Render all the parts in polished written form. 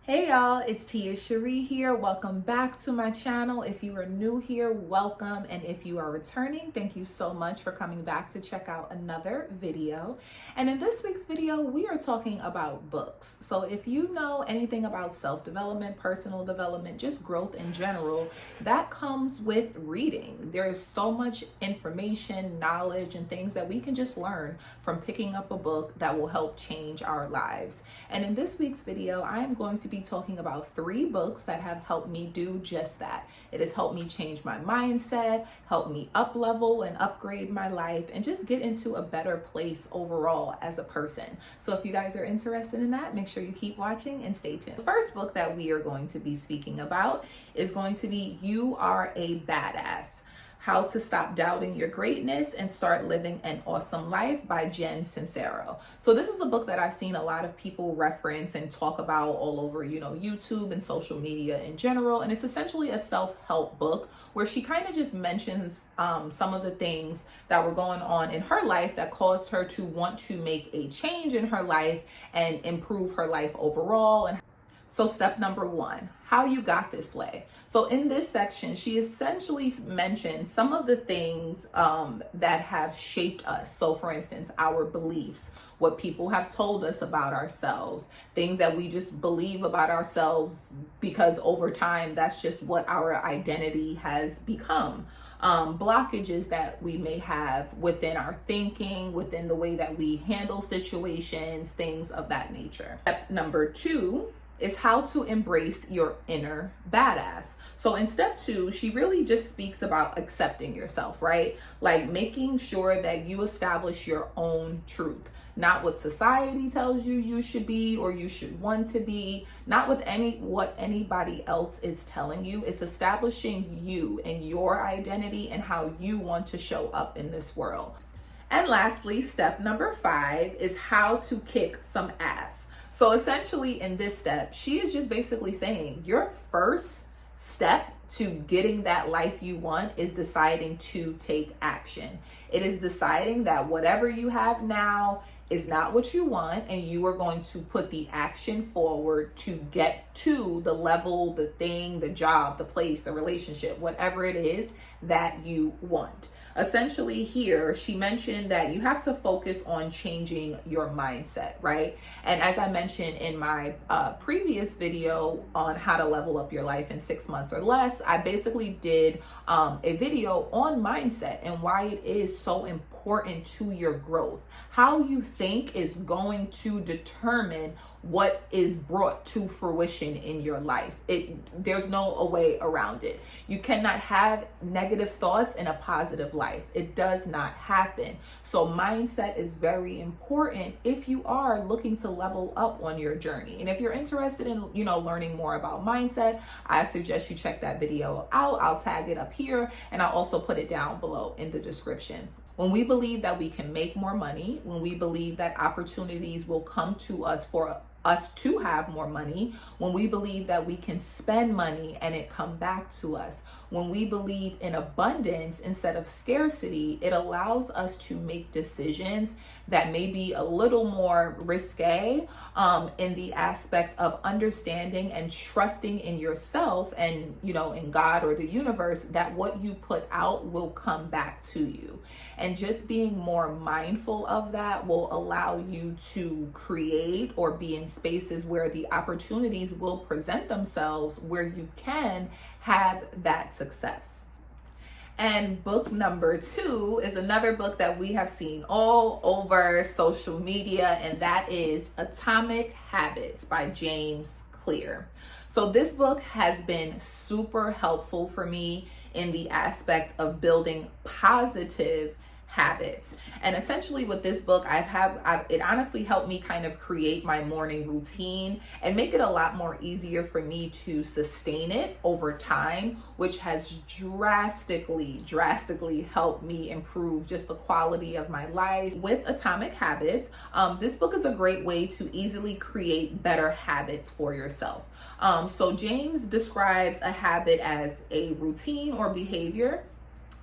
Hey y'all, it's Tia Cherie here. Welcome back to my channel. If you are new here, welcome. And if you are returning, thank you so much for coming back to check out another video. And in this week's video, we are talking about books. So if you know anything about self-development, personal development, just growth in general, that comes with reading. There is so much information, knowledge, and things that we can just learn from picking up a book that will help change our lives. And in this week's video, I am going to be talking about 3 books that have helped me do just that. It has helped me change my mindset, helped me up level and upgrade my life, and just get into a better place overall as a person. So if you guys are interested in that, make sure you keep watching and stay tuned. The first book that we are going to be speaking about is going to be You Are a Badass: How to Stop Doubting Your Greatness and Start Living an Awesome Life by Jen Sincero. So this is a book that I've seen a lot of people reference and talk about all over, YouTube and social media in general. And it's essentially a self-help book where she kind of just mentions some of the things that were going on in her life that caused her to want to make a change in her life and improve her life overall. And so step number 1, how you got this way. So in this section, she essentially mentioned some of the things that have shaped us. So for instance, our beliefs, what people have told us about ourselves, things that we just believe about ourselves because over time, that's just what our identity has become. Blockages that we may have within our thinking, within the way that we handle situations, things of that nature. Step number 2 is how to embrace your inner badass. So in step 2, she really just speaks about accepting yourself, right? Like making sure that you establish your own truth, not what society tells you you should be or you should want to be, not with what anybody else is telling you. It's establishing you and your identity and how you want to show up in this world. And lastly, step number 5 is how to kick some ass. So essentially in this step, she is just basically saying your first step to getting that life you want is deciding to take action. It is deciding that whatever you have now is not what you want, and you are going to put the action forward to get to the level, the thing, the job, the place, the relationship, whatever it is that you want. Essentially here, she mentioned that you have to focus on changing your mindset, right? And as I mentioned in my previous video on how to level up your life in 6 months or less, I basically did a video on mindset and why it is so important to your growth. How you think is going to determine what is brought to fruition in your life. There's no way around it. You cannot have negative thoughts in a positive life. It does not happen. So mindset is very important if you are looking to level up on your journey. And if you're interested in, learning more about mindset, I suggest you check that video out. I'll tag it up here and I'll also put it down below in the description. When we believe that we can make more money, when we believe that opportunities will come to us for us to have more money, when we believe that we can spend money and it come back to us, when we believe in abundance instead of scarcity, it allows us to make decisions that may be a little more risque in the aspect of understanding and trusting in yourself and, in God or the universe, that what you put out will come back to you. And just being more mindful of that will allow you to create or be in spaces where the opportunities will present themselves where you can have that success. And book number 2 is another book that we have seen all over social media, and that is Atomic Habits by James Clear. So this book has been super helpful for me in the aspect of building positive habits. And essentially with this book, it honestly helped me kind of create my morning routine and make it a lot more easier for me to sustain it over time, which has drastically helped me improve just the quality of my life. With Atomic Habits, this book is a great way to easily create better habits for yourself. So James describes a habit as a routine or behavior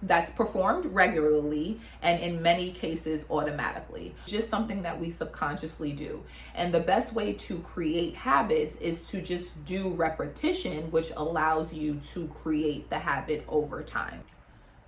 that's performed regularly and in many cases automatically. Just something that we subconsciously do. And the best way to create habits is to just do repetition, which allows you to create the habit over time.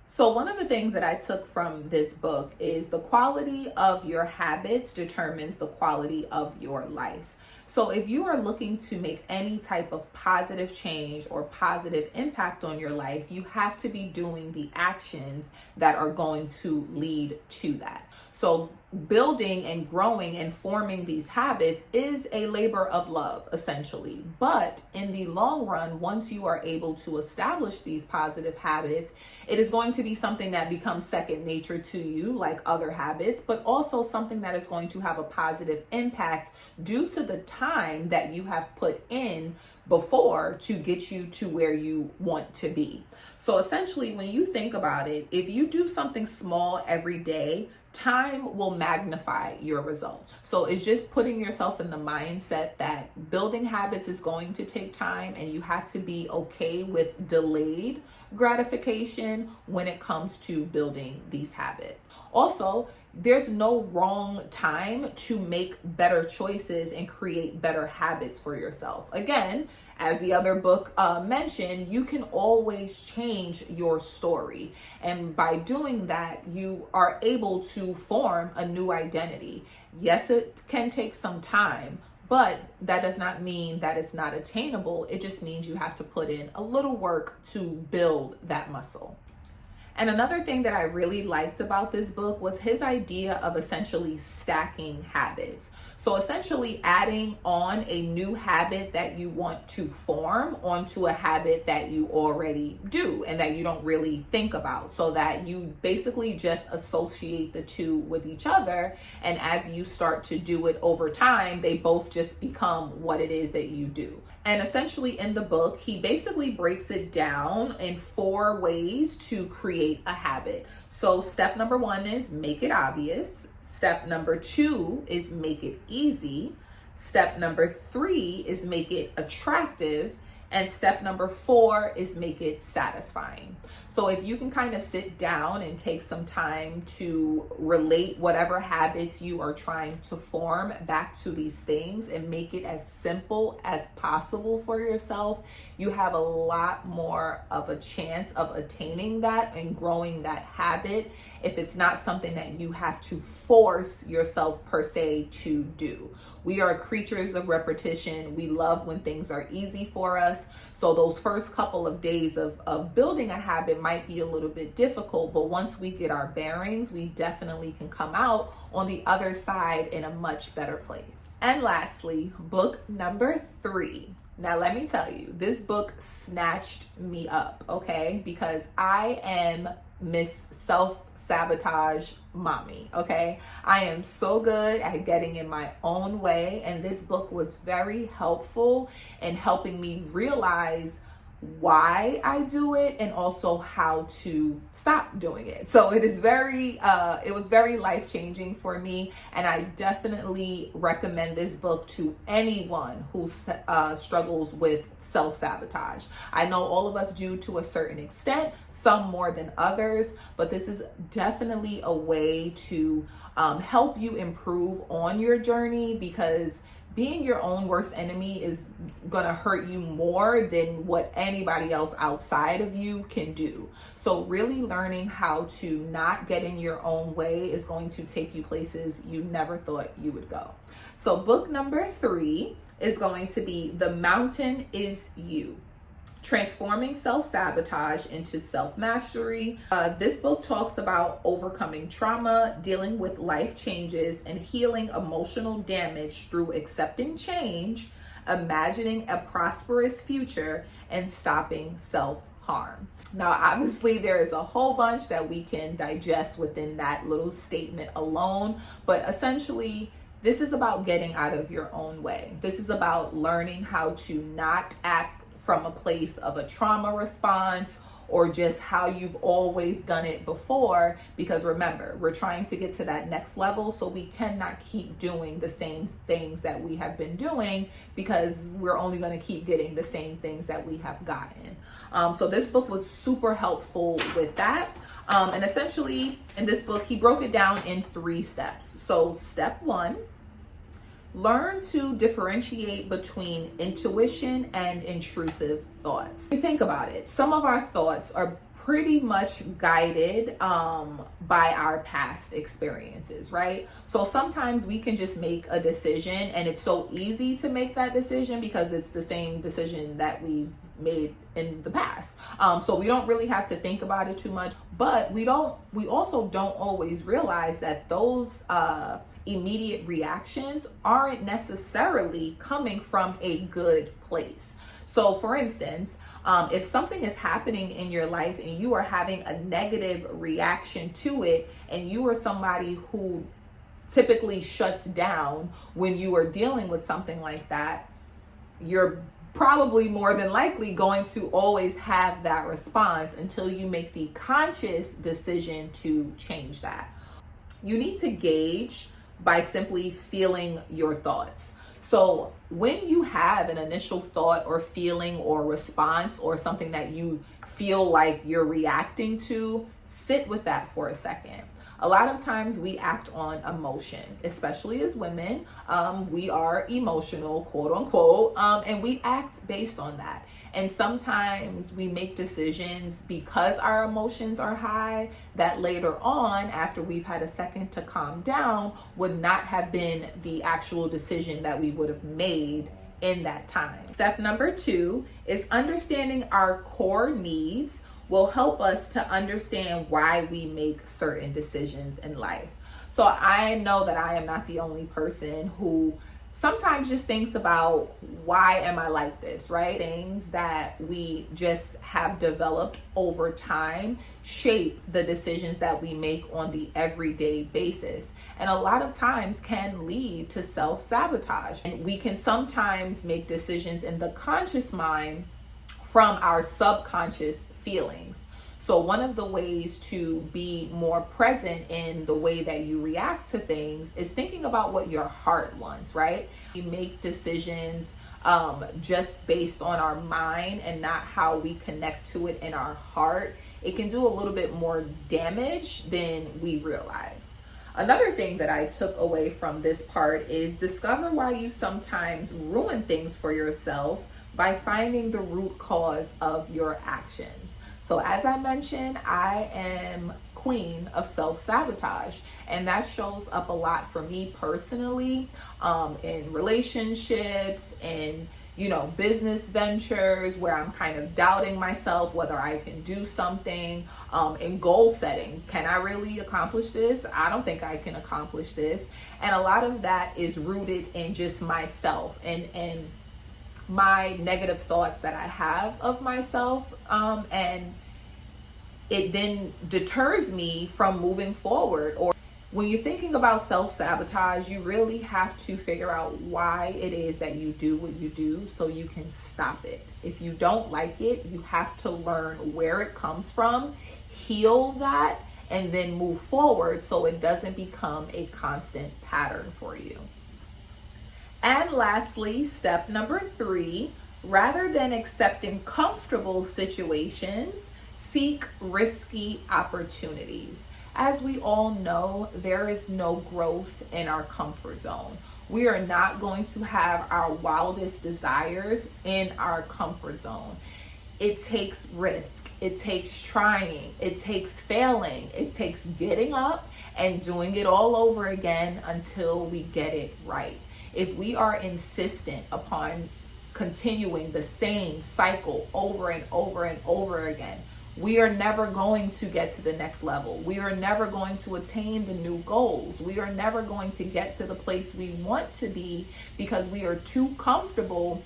So one of the things that I took from this book is the quality of your habits determines the quality of your life. So if you are looking to make any type of positive change or positive impact on your life, you have to be doing the actions that are going to lead to that. So building and growing and forming these habits is a labor of love, essentially. But in the long run, once you are able to establish these positive habits, it is going to be something that becomes second nature to you, like other habits, but also something that is going to have a positive impact due to the time that you have put in before to get you to where you want to be. So essentially, when you think about it, if you do something small every day, time will magnify your results. So it's just putting yourself in the mindset that building habits is going to take time, and you have to be okay with delayed gratification when it comes to building these habits. Also, there's no wrong time to make better choices and create better habits for yourself. Again, as the other book mentioned, you can always change your story. And by doing that, you are able to form a new identity. Yes, it can take some time, but that does not mean that it's not attainable. It just means you have to put in a little work to build that muscle. And another thing that I really liked about this book was his idea of essentially stacking habits. So essentially adding on a new habit that you want to form onto a habit that you already do and that you don't really think about, so that you basically just associate the two with each other. And as you start to do it over time, they both just become what it is that you do. And essentially in the book, he basically breaks it down in 4 ways to create a habit. So step number 1 is make it obvious. Step number 2 is make it easy. Step number 3 is make it attractive. And step number 4 is make it satisfying. So if you can kind of sit down and take some time to relate whatever habits you are trying to form back to these things and make it as simple as possible for yourself, you have a lot more of a chance of attaining that and growing that habit if it's not something that you have to force yourself per se to do. We are creatures of repetition. We love when things are easy for us. So those first couple of days of building a habit might be a little bit difficult, but once we get our bearings, we definitely can come out on the other side in a much better place. And lastly, book number 3. Now, let me tell you, this book snatched me up, okay? Because I am Miss Self-Sabotage Mommy, okay? I am so good at getting in my own way, and this book was very helpful in helping me realize why I do it and also how to stop doing it. So it was very life-changing for me, and I definitely recommend this book to anyone who struggles with self-sabotage. I know all of us do to a certain extent, some more than others, but this is definitely a way to help you improve on your journey, because being your own worst enemy is going to hurt you more than what anybody else outside of you can do. So really learning how to not get in your own way is going to take you places you never thought you would go. So book number 3 is going to be The Mountain Is You: Transforming Self-Sabotage into Self-Mastery. This book talks about overcoming trauma, dealing with life changes, and healing emotional damage through accepting change, imagining a prosperous future, and stopping self-harm. Now, obviously, there is a whole bunch that we can digest within that little statement alone, but essentially, this is about getting out of your own way. This is about learning how to not act from a place of a trauma response or just how you've always done it before. Because remember, we're trying to get to that next level, so we cannot keep doing the same things that we have been doing, because we're only going to keep getting the same things that we have gotten. So this book was super helpful with that. And essentially in this book, he broke it down in 3 steps. So step 1, learn to differentiate between intuition and intrusive thoughts. You think about it, some of our thoughts are pretty much guided by our past experiences, right? So sometimes we can just make a decision, and it's so easy to make that decision because it's the same decision that we've made in the past. So we don't really have to think about it too much, but we also don't always realize that those immediate reactions aren't necessarily coming from a good place. So for instance, if something is happening in your life and you are having a negative reaction to it, and you are somebody who typically shuts down when you are dealing with something like that, you're probably more than likely going to always have that response until you make the conscious decision to change that. You need to gauge by simply feeling your thoughts. So when you have an initial thought or feeling or response or something that you feel like you're reacting to, sit with that for a second. A lot of times we act on emotion, especially as women. We are emotional, quote unquote, and we act based on that. And sometimes we make decisions because our emotions are high that later on, after we've had a second to calm down, would not have been the actual decision that we would have made in that time. Step number 2 is understanding our core needs will help us to understand why we make certain decisions in life. So I know that I am not the only person who sometimes just thinks about, why am I like this, right? Things that we just have developed over time shape the decisions that we make on the everyday basis, and a lot of times can lead to self-sabotage. And we can sometimes make decisions in the conscious mind from our subconscious feelings. So one of the ways to be more present in the way that you react to things is thinking about what your heart wants, right? We make decisions just based on our mind and not how we connect to it in our heart. It can do a little bit more damage than we realize. Another thing that I took away from this part is discover why you sometimes ruin things for yourself by finding the root cause of your actions. So as I mentioned, I am queen of self-sabotage, and that shows up a lot for me personally, in relationships and business ventures where I'm kind of doubting myself whether I can do something, in goal setting. Can I really accomplish this? I don't think I can accomplish this. And a lot of that is rooted in just myself and my negative thoughts that I have of myself, and it then deters me from moving forward. Or when you're thinking about self-sabotage, you really have to figure out why it is that you do what you do so you can stop it. If you don't like it, you have to learn where it comes from, heal that, and then move forward so it doesn't become a constant pattern for you. And lastly, step number 3, rather than accepting comfortable situations, seek risky opportunities. As we all know, there is no growth in our comfort zone. We are not going to have our wildest desires in our comfort zone. It takes risk. It takes trying. It takes failing. It takes getting up and doing it all over again until we get it right. If we are insistent upon continuing the same cycle over and over and over again, we are never going to get to the next level. We are never going to attain the new goals. We are never going to get to the place we want to be because we are too comfortable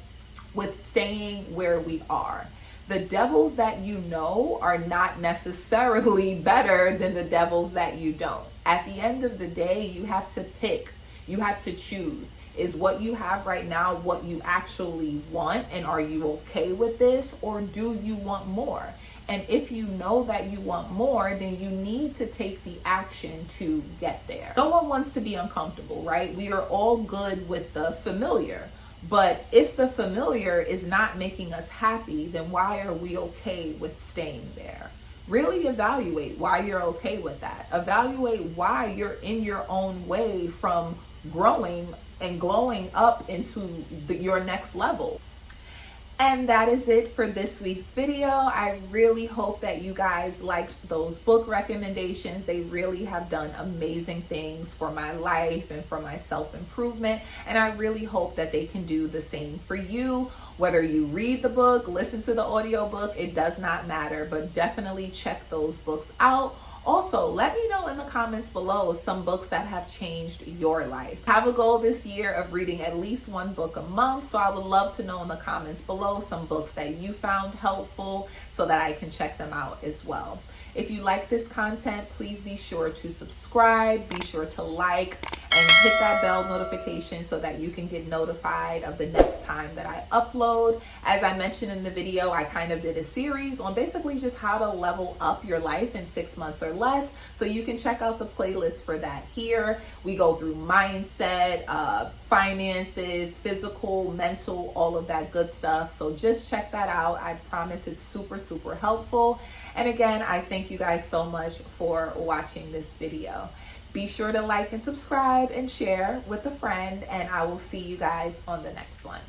with staying where we are. The devils that you know are not necessarily better than the devils that you don't. At the end of the day, you have to pick. You have to choose. Is what you have right now what you actually want, and are you okay with this, or do you want more? And if you know that you want more, then you need to take the action to get there. No one wants to be uncomfortable, right? We are all good with the familiar. But if the familiar is not making us happy, then why are we okay with staying there? Really evaluate why you're okay with that. Evaluate why you're in your own way from growing and glowing up into your next level. And that is it for this week's video. I really hope that you guys liked those book recommendations. They really have done amazing things for my life and for my self-improvement. And I really hope that they can do the same for you. Whether you read the book, listen to the audiobook, it does not matter, but definitely check those books out. Also, let me know in the comments below some books that have changed your life. Have a goal this year of reading at least one book a month. So I would love to know in the comments below some books that you found helpful so that I can check them out as well. If you like this content, please be sure to subscribe, be sure to like, and hit that bell notification so that you can get notified of the next time that I upload. As I mentioned in the video, I kind of did a series on basically just how to level up your life in 6 months or less. So you can check out the playlist for that here. We go through mindset, finances, physical, mental, all of that good stuff. So just check that out. I promise it's super, super helpful. And again, I thank you guys so much for watching this video. Be sure to like and subscribe and share with a friend, and I will see you guys on the next one.